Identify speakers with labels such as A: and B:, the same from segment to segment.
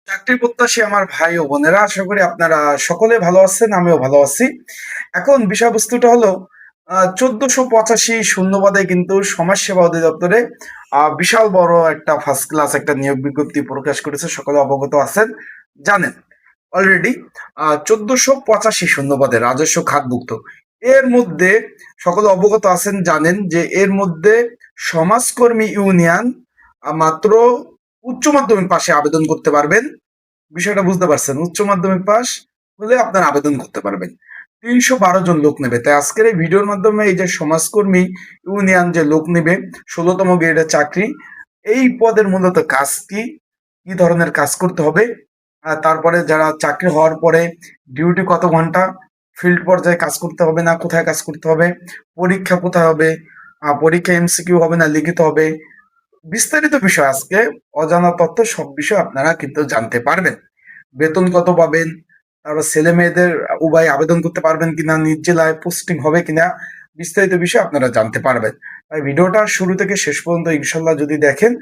A: চাকরি প্রত্যাশী আমার ভাই ও বোনেরা, আশা করি আপনারা সকলে ভালো আছেন, আমিও ভালো আছি। এখন বিষয়বস্তুটা হলো ১৪৮৫ শূন্যপদে কিন্তু সমাজসেবা অধিদপ্তরে বিশাল বড় একটা ফার্স্ট ক্লাস একটা নিয়োগ বিজ্ঞপ্তি প্রকাশ করেছে, সকলে অবগত আছেন, জানেন অলরেডি। ১৪৮৫ শূন্যপদে রাজস্ব খাতভুক্ত। এর মধ্যে সকলে অবগত আছেন, জানেন যে এর মধ্যে সমাজকর্মী ইউনিয়ন মাত্র উচ্চ মাধ্যমিক পাশে আবেদন করতে পারবেন। বিষয়টা বুঝতে পারছেন? উচ্চ মাধ্যমিক পাস হলে আপনারা আবেদন করতে পারবেন। ৩১২ জন লোক নেবে। তাই আজকের এই ভিডিওর মাধ্যমে এই যে সমাজকর্মী ইউনিয়ন যে লোক নেবে ১৬তম গ্রেডের চাকরি, এই পদের মূলত কাজ কি? কি ধরনের কাজ করতে হবে? তারপরে যারা চাকরি হওয়ার পরে ডিউটি কত ঘন্টা? ফিল্ড পর্যায়ে কাজ করতে হবে না কোথায় কাজ করতে হবে? পরীক্ষা কোথায় হবে? পরীক্ষা এমসিকিউ হবে না লিখিত হবে? বিস্তারিত বিষয় আজকে, অজানা তথ্য সব বিষয় আপনারা কিন্তু জানতে পারবেন। বেতন কত পাবেন, তারপর ছেলে মেয়েদের উভয় আবেদন করতে পারবেন কিনা, নিজ জেলায় পোস্টিং হবে কিনা, বিস্তারিত বিষয় আপনারা জানতে পারবেন। তাই ভিডিওটা শুরু থেকে শেষ পর্যন্ত ইনশাল্লাহ যদি দেখেন,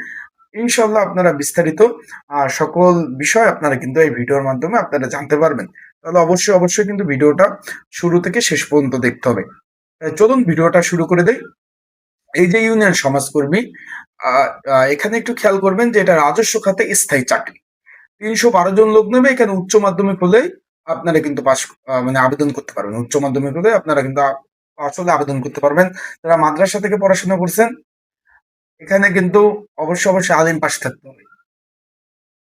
A: ইনশাল্লাহ আপনারা বিস্তারিত সকল বিষয় আপনারা কিন্তু এই ভিডিওর মাধ্যমে আপনারা জানতে পারবেন। তাহলে অবশ্যই অবশ্যই কিন্তু ভিডিওটা শুরু থেকে শেষ পর্যন্ত দেখতে হবে। তাই চলুন ভিডিওটা শুরু করে দেই। এই যে ইউনিয়ন সমাজকর্মী, এখানে একটু খেয়াল করবেন যে এটা রাজস্ব খাতে স্থায়ী চাকরি। ৩১২ জন লোক নেবে। এখানে উচ্চ মাধ্যমিক হলেই আপনারা কিন্তু পাস, মানে আবেদন করতে পারবেন। উচ্চ মাধ্যমিক হলে আপনারা কিন্তু আসলে আবেদন করতে পারবেন। যারা মাদ্রাসা থেকে পড়াশোনা করছেন, এখানে কিন্তু অবশ্যই অবশ্যই আলিম পাস থাকতে হবে।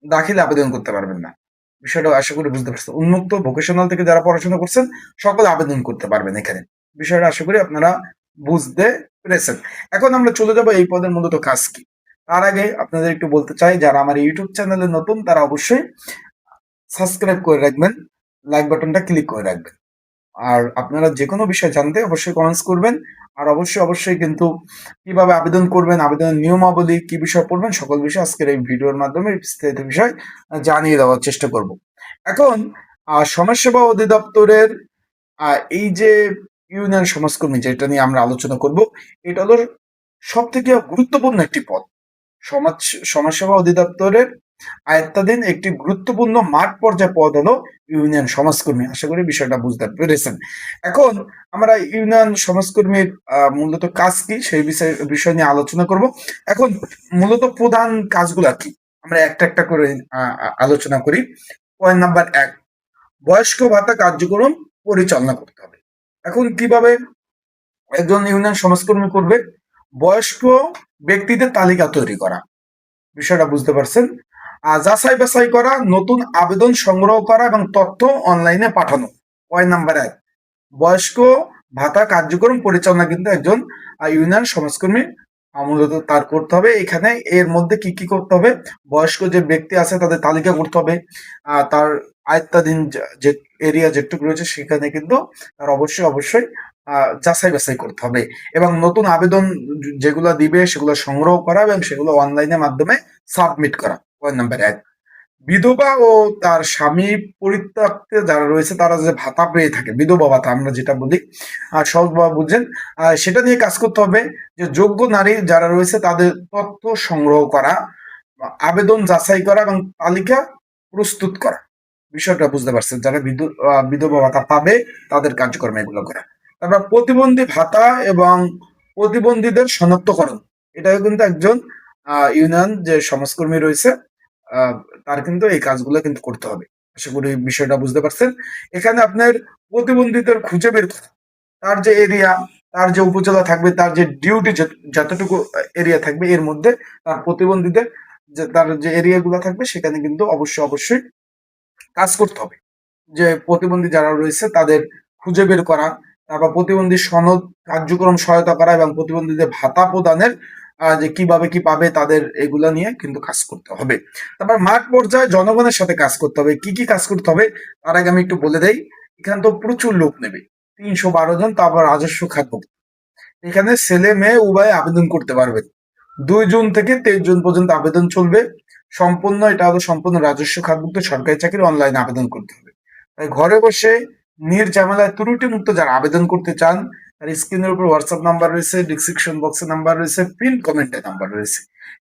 A: দাখিলে আবেদন করতে পারবেন না। বিষয়টা আশা করি বুঝতে পারছেন। উন্মুক্ত ভোকেশনাল থেকে যারা পড়াশোনা করছেন, সকলে আবেদন করতে পারবেন এখানে। বিষয়টা আশা করি আপনারা বুঝতে পেরেছেন। এখন আমরা চলে যাব এই পদের মূলত কাজ কি। তার আগে আপনাদের একটু বলতে চাই, যারা আমার ইউটিউব চ্যানেলে নতুন তারা অবশ্যই সাবস্ক্রাইব করে রাখবেন, লাইক বাটনটা ক্লিক করে রাখবেন। আর আপনারা যেকোনো বিষয় জানতে অবশ্যই কমেন্টস করবেন। আর অবশ্যই অবশ্যই কিন্তু কিভাবে আবেদন করবেন, আবেদনের নিয়মাবলী, কি বিষয় পড়বেন, সকল বিষয় আজকের এই ভিডিওর মাধ্যমে বিস্তারিত বিষয় জানিয়ে দেওয়ার চেষ্টা করব। এখন সমাজসেবা অধিদপ্তরের এই যে ইউনিয়ন সমাজকর্মী যেটা নিয়ে আমরা আলোচনা করব, এটা হলো সবথেকে গুরুত্বপূর্ণ একটি পদ। সমাজ সমাজসেবা অধিদপ্তরের আয়ত্তাধীন একটি গুরুত্বপূর্ণ মাঠ পর্যায়ে পদ হলো ইউনিয়ন সমাজকর্মী। আশা করি বিষয়টা বুঝতে পেরেছেন। এখন আমরা ইউনিয়ন সমাজকর্মীর মূলত কাজ কি সেই বিষয় নিয়ে আলোচনা করব। এখন মূলত প্রধান কাজগুলা কি আমরা একটা একটা করে আলোচনা করি। পয়েন্ট নাম্বার ১, বয়স্ক ভাতা কার্যক্রম পরিচালনা করতে হবে। এখন কিভাবে একজন ইউনিয়ন সমাজকর্মী করবে? বয়স্ক ব্যক্তিদের তালিকা তৈরি করা, বিষয়টা বুঝতে পারছেন। যাচাই বাছাই করা, নতুন আবেদন সংগ্রহ করা এবং তথ্য অনলাইনে পাঠানো। পয়েন্ট নাম্বার ১, বয়স্ক ভাতা কার্যক্রম পরিচালনা কিন্তু একজন ইউনিয়ন সমাজকর্মী মূলত তার করতে হবে। এখানে এর মধ্যে কি কি করতে হবে? বয়স্ক যে ব্যক্তি আছে তাদের তালিকা করতে হবে। তার আয়ত্তাধীন যে এরিয়া যেটুকু রয়েছে সেখানে কিন্তু তার অবশ্যই অবশ্যই যাচাই বাছাই করতে হবে এবং নতুন আবেদন যেগুলো দিবে সেগুলো সংগ্রহ করা এবং সেগুলো অনলাইনের মাধ্যমে সাবমিট করা। পয়েন্ট নাম্বার ১, বিধবা ও তার স্বামী পরিত্যক্তে যারা রয়েছে তারা যে ভাতা পেয়ে থাকে, বিধবা ভাতা আমরা যেটা বলি, সহজভাবে বুঝেন, সেটা নিয়ে কাজ করতে হবে। যে যোগ্য নারী যারা রয়েছে তাদের তথ্য সংগ্রহ করা, আবেদন যাচাই করা এবং তালিকা প্রস্তুত করা। বিষয়টা বুঝতে পারছেন? যারা বিধবা ভাতা পাবে তাদের কার্যক্রম এগুলো করা। তারপর প্রতিবন্ধী ভাতা এবং প্রতিবন্ধীদের শনাক্তকরণ, এটাও কিন্তু একজন ইউনিয়ন যে সমাজকর্মী রয়েছে আহ, তার কিন্তু এই কাজগুলো কিন্তু করতে হবে। আশা করি বিষয়টা বুঝতে পারছেন। এখানে আপনার প্রতিবন্ধীদের খুঁজে বের করা, তার যে এরিয়া, তার যে উপজেলা থাকবে, তার যে ডিউটি যতটুকু এরিয়া থাকবে এর মধ্যে তার প্রতিবন্ধীদের যে তার যে এরিয়া গুলো থাকবে সেখানে কিন্তু অবশ্যই অবশ্যই কাজ করতে হবে। যে প্রতিবন্ধী যারা রয়েছে তাদের খুঁজে বের করা, তারপর প্রতিবন্ধী সনদ কার্যক্রম সহায়তা করা এবং প্রতিবন্ধীদের ভাতা প্রদানের যে কিভাবে কি পাবে তাদের এগুলা নিয়ে কিন্তু কাজ করতে হবে। তারপর মাঠ পর্যায়ে জনগণের সাথে কাজ করতে হবে। কি কি কাজ করতে হবে তার আগে আমি একটু বলে দেই। এখানে তো প্রচুর লোক নেবে, ৩১২ জন, তারপর রাজস্ব খাত। এখানে ছেলে মেয়ে উভয় আবেদন করতে পারবেন। ২ জুন থেকে ২৩ জুন পর্যন্ত আবেদন চলবে। সম্পূর্ণ এটা হলো সম্পূর্ণ রাজস্ব খাতভুক্ত সরকারি চাকরি, অনলাইনে আবেদন করতে হবে। তাই ঘরে বসে নির্ঝামেলায় ত্রুটি মুক্ত যারা আবেদন করতে চান তার স্ক্রিনের উপর হোয়াটসঅ্যাপ নাম্বার রয়েছে, ডিসক্রিপশন বক্সে নাম্বার রয়েছে, পিন কমেন্টে নাম্বার রয়েছে।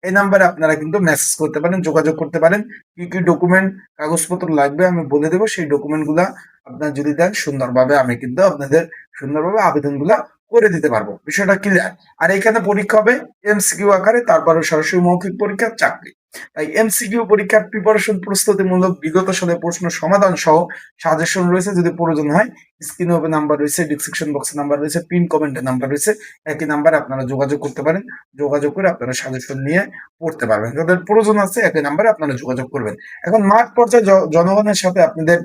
A: এই নাম্বারে আপনারা কিন্তু মেসেজ করতে পারেন, যোগাযোগ করতে পারেন। কি কি ডকুমেন্ট কাগজপত্র লাগবে আমি বলে দেবো, সেই ডকুমেন্টগুলা আপনার যদি দেন সুন্দরভাবে আমি কিন্তু আপনাদের সুন্দরভাবে আবেদনগুলা করে দিতে পারবো। বিষয়টা ক্লিয়ার। আর এখানে পরীক্ষা হবে এমসিকিউ আকারে, তারপরে সরাসরি মৌখিক পরীক্ষা, চাকরি। তাই এমসিকিউ পরীক্ষার প্রিপারেশন প্রস্তুতিমূলক বিগত সালের প্রশ্ন সমাধান সহ সাজেশন রয়েছে, যদি প্রয়োজন হয় স্ক্রিনে ওপেন নাম্বার রয়েছে, ডিসক্রিপশন বক্সে নাম্বার রয়েছে, পিন কমেন্টে নাম্বার রয়েছে। একই নাম্বারে আপনারা যোগাযোগ করতে পারেন। যোগাযোগ করে আপনারা সাজেশন নিয়ে পড়তে পারবেন। যাদের প্রয়োজন আছে একই নাম্বারে আপনারা যোগাযোগ করবেন। এখন মাঠ পর্যায়ে জনগণের সাথে আপনাদের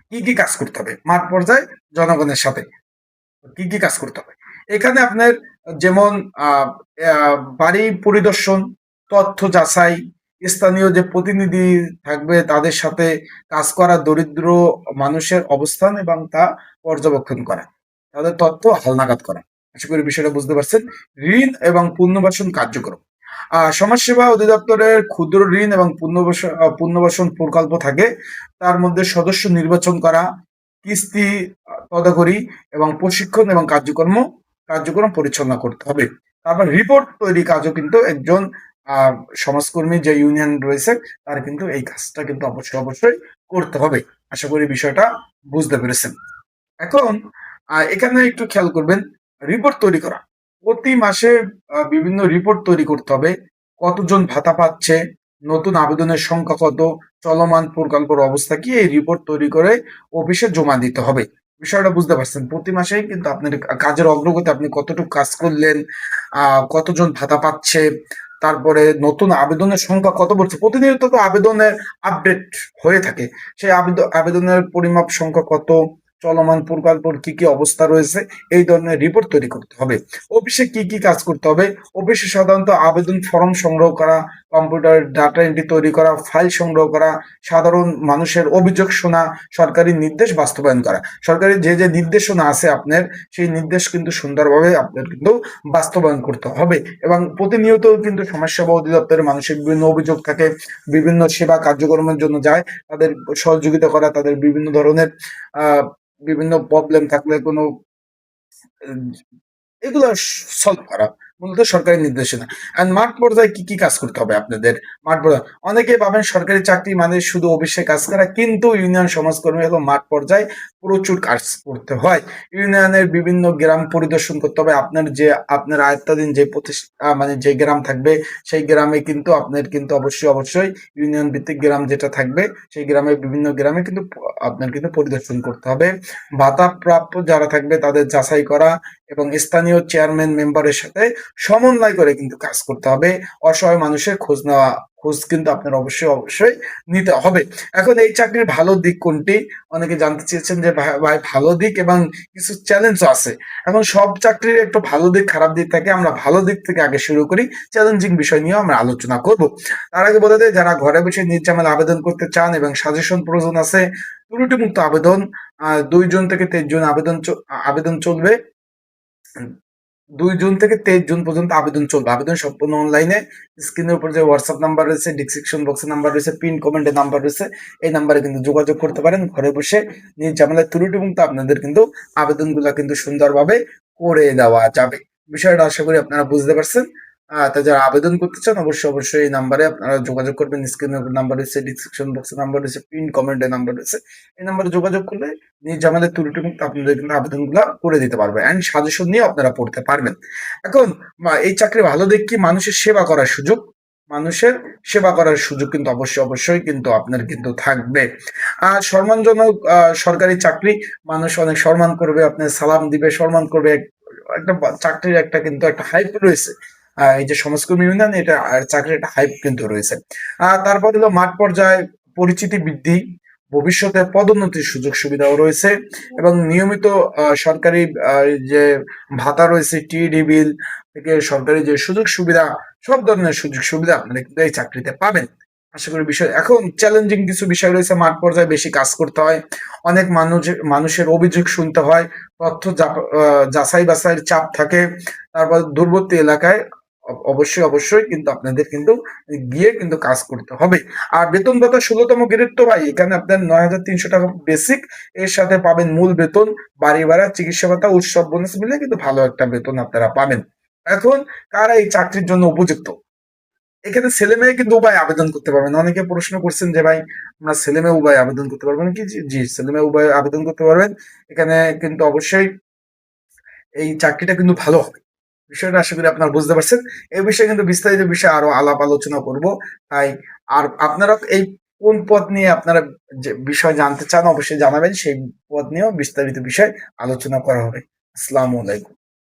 A: কি কি কাজ করতে হবে, মাঠ পর্যায়ে জনগণের সাথে কি কি কাজ করতে হবে। এখানে আপনার যেমন বাড়ি পরিদর্শন, তথ্য যাচাই, স্থানীয় যে প্রতিনিধি থাকবে তাদের সাথে কাজ করা, দরিদ্র মানুষের অবস্থান এবং তা পর্যবেক্ষণ করা, তাদের তথ্য হালনাগাদ করা। আশা করি বিষয়টা বুঝতে পারছেন। ঋণ এবং পুনর্বাসন কার্যক্রম, সমাজসেবা অধিদপ্তরের ক্ষুদ্র ঋণ এবং পুনর্বাসন প্রকল্প থাকে, তার মধ্যে সদস্য নির্বাচন করা, কিস্তি তদারকি এবং প্রশিক্ষণ এবং কার্যক্রম পরিচালনা করতে হবে। তারপর রিপোর্ট তৈরি কাজও কিন্তু একজন সমাজকর্মী যে ইউনিয়ন রয়েছে তার কিন্তু এই কাজটা কিন্তু অবশ্যই করতে হবে। আশা করি বিষয়টা বুঝতে পেরেছেন। এখন এখানে একটু খেয়াল করবেন, রিপোর্ট তৈরি করা। প্রতি মাসে বিভিন্ন রিপোর্ট তৈরি করতে হবে। কতজন ভাতা পাচ্ছে, নতুন আবেদনের সংখ্যা কত, চলমান প্রকল্পের অবস্থা কি, এই রিপোর্ট তৈরি করে অফিসে জমা দিতে হবে। বিষয়টা বুঝতে পারছেন। প্রতি মাসেই কিন্তু আপনার কাজের অগ্রগতি, আপনি কতটুকু কাজ করলেন, কতজন ভাতা পাচ্ছে, তারপরে নতুন আবেদনের সংখ্যা কত পড়ছে। প্রতিনিয়ত তো আবেদনের আপডেট হয়ে থাকে। সেই আবেদনের পরিমাপ সংখ্যা কত, চলমান প্রকল্পের কি কি অবস্থা রয়েছে, এই ধরনের রিপোর্ট তৈরি করতে হবে। অফিসে কি কি কাজ করতে হবে, অফিসে সাধারণত আবেদন ফর্ম সংগ্রহ করা, কম্পিউটার ডাটা এন্ট্রি তৈরি করা, ফাইল সংগ্রহ করা, সাধারণ মানুষের অভিযোগ শোনা, সরকারি নির্দেশ বাস্তবায়ন করা। সরকারি যে যে নির্দেশনা আছে আপনার, সেই নির্দেশ কিন্তু সুন্দরভাবে আপনার কিন্তু বাস্তবায়ন করতে হবে। এবং প্রতিনিয়ত কিন্তু সমাজসেবা অধিদপ্তরের মানুষের বিভিন্ন অভিযোগ থাকে, বিভিন্ন সেবা কার্যক্রমের জন্য যায়, তাদের সহযোগিতা করা, তাদের বিভিন্ন ধরনের বিভিন্ন প্রবলেম থাকলে কোনো এগুলো সলভ করা, মূলত সরকারি নির্দেশনা। এন্ড মাঠ পর্যায়ে কি কি কাজ করতে হবে আপনাদের। মাঠ পর্যায়ে অনেকে ভাবেন সরকারি চাকরি মানে শুধু অফিসে কাজ করা, কিন্তু ইউনিয়ন সমাজকর্মী এবং মাঠ পর্যায়ে প্রচুর কাজ করতে হয়। ইউনিয়নের বিভিন্ন গ্রাম পরিদর্শন করতে হবে। আপনার আয়ত্তাধীন যে মানে যে গ্রাম থাকবে, সেই গ্রামে কিন্তু আপনার কিন্তু অবশ্যই ইউনিয়ন ভিত্তিক গ্রাম যেটা থাকবে, সেই গ্রামে বিভিন্ন গ্রামে কিন্তু আপনার কিন্তু পরিদর্শন করতে হবে। ভাতা প্রাপ্য যারা থাকবে তাদের যাচাই করা এবং স্থানীয় চেয়ারম্যান মেম্বারের সাথে সমন্বয় করে কিন্তু কাজ করতে হবে। অসহায় মানুষের খোঁজ কিন্তু আপনার অবশ্যই নিতে হবে। এখন এই চাকরির ভালো দিক কোনটি, অনেকে জানতে চেয়েছেন যে ভাই ভালো দিক এবং কিছু চ্যালেঞ্জও আছে। এখন সব চাকরির একটু ভালো দিক খারাপ দিক থাকে, আমরা ভালো দিক থেকে আগে শুরু করি, চ্যালেঞ্জিং বিষয় নিয়েও আমরা আলোচনা করব। তার আগে বলে দেয়, যারা ঘরে বসে নির্ঝামেলা আবেদন করতে চান এবং সাজেশন প্রয়োজন আছে, ত্রুটিমুক্ত আবেদন 2 জুন থেকে 23 জুন আবেদন চলবে। 2 জুন থেকে 23 জুন পর্যন্ত আবেদন চলবে। আবেদন সম্পূর্ণ অনলাইনে। স্ক্রিনের উপর যে হোয়াটসঅ্যাপ নাম্বার রয়েছে, ডিসক্রিপশন বক্সে নাম্বার রয়েছে, পিন কমেন্টে নাম্বার রয়েছে, এই নাম্বারে কিন্তু যোগাযোগ করতে পারেন। ঘরে বসে নির্ঝামেলায় ত্রুটিমুক্ত আপনাদের কিন্তু আবেদনগুলো কিন্তু সুন্দরভাবে করে দেওয়া যাবে। বিষয়টা আশা করি আপনারা বুঝতে পারছেন। তা যারা আবেদন করতে চান অবশ্যই এই নাম্বারে আপনারা যোগাযোগ করবেন। স্ক্রিনের উপর নাম্বার রয়েছে, ডিসক্রিপশন বক্সে নাম্বার রয়েছে, পিন কমেন্টে নাম্বার রয়েছে। এই নাম্বারে যোগাযোগ করলে নির্ঝামেলায় ত্রুটিমুক্ত আপনাদের কিন্তু আবেদনগুলো করে দিতে পারবে এন্ড সাজেশন নিয়ে আপনারা পড়তে পারবেন। এখন এই চাকরি ভালো দিক কি, মানুষের সেবা করার সুযোগ। মানুষের সেবা করার সুযোগ কিন্তু অবশ্যই কিন্তু আপনার কিন্তু থাকবে। সম্মানজনক সরকারি চাকরি, মানুষ অনেক সম্মান করবে, আপনার সালাম দিবে, সম্মান করবে। একটা চাকরির কিন্তু একটা হাইপ রয়েছে। এই যে সমাজকর্মী ইউনিয়ন, এটা চাকরির একটা হাইপ কিন্তু রয়েছে। তারপর হলো মাঠ পর্যায়ে পরিচিতি বৃদ্ধি, ভবিষ্যতে পদোন্নতির সুযোগ সুবিধাও রয়েছে এবং নিয়মিত সরকারি যে ভাতা রয়েছে, টিডি বিল থেকে সরকারি যে সুযোগ সুবিধা, সব ধরনের সুযোগ সুবিধা আপনারা কিন্তু এই চাকরিতে পাবেন। আশা করি বিষয়। এখন চ্যালেঞ্জিং কিছু বিষয় রয়েছে, মাঠ পর্যায়ে বেশি কাজ করতে হয়, অনেক মানুষের অভিযোগ শুনতে হয়, তথ্য যাচাই বাছাইয়ের চাপ থাকে, তারপর দূরবর্তী এলাকায় অবশ্যই কিন্তু আপনাদের কিন্তু গিয়ে কিন্তু কাজ করতে হবে। আর বেতন ভাতা ১৬তম গ্রেড তো ভাই, এখানে আপনার ৯,৩০০ টাকা বেসিক, এর সাথে পাবেন মূল বেতন, বাড়ি ভাড়া, চিকিৎসা ভাতা, উৎসব বোনাস মিলে কিন্তু ভালো একটা বেতন আপনারা পাবেন। এখন কারা এই চাকরির জন্য উপযুক্ত? এখানে ছেলে মেয়ে কিন্তু উভয় আবেদন করতে পারবেন। অনেকে প্রশ্ন করছেন যে ভাই আমরা ছেলে মেয়ে উভয় আবেদন করতে পারবেন কি? জি, ছেলে মেয়ে উভয় আবেদন করতে পারবেন। এখানে কিন্তু অবশ্যই এই চাকরিটা কিন্তু ভালো হবে। বিষয়টা আশা করি আপনারা বুঝতে পারছেন। এই বিষয়ে কিন্তু বিস্তারিত বিষয়ে আরো আলাপ আলোচনা করব। তাই আর আপনারা এই কোন পদ নিয়ে আপনারা যে বিষয় জানতে চান অবশ্যই জানাবেন। সেই পদ নিয়েও বিস্তারিত বিষয় আলোচনা করা হবে। আসসালামু আলাইকুম।